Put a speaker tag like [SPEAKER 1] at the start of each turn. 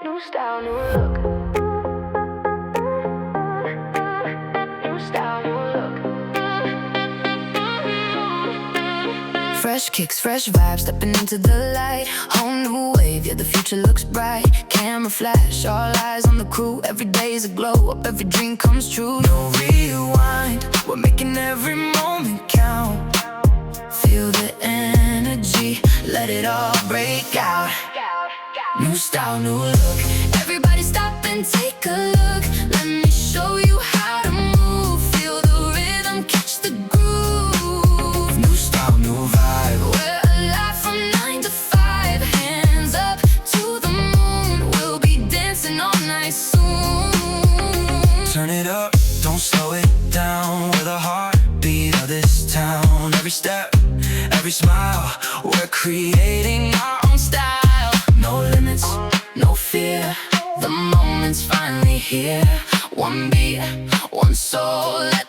[SPEAKER 1] New style, new look. New style, new look. Fresh kicks, fresh vibes, stepping into the light. Whole new wave, yeah, the future looks bright. Camera flash, all eyes on the crew. Every day's a glow up, every dream comes true. No rewind, we're making every moment count. Feel the energy, let it all break out. New style, new look. Everybody stop and take a look. Let me show you how to move. Feel the rhythm, catch the groove. New style, new vibe. We're alive from 9 to 5. Hands up to the moon. We'll be dancing all night soon.
[SPEAKER 2] Turn it up, don't slow it down. We're the heartbeat of this town. Every step, every smile, we're creating our own style. No limits, no fear, the moment's finally here. One beat, one soul, let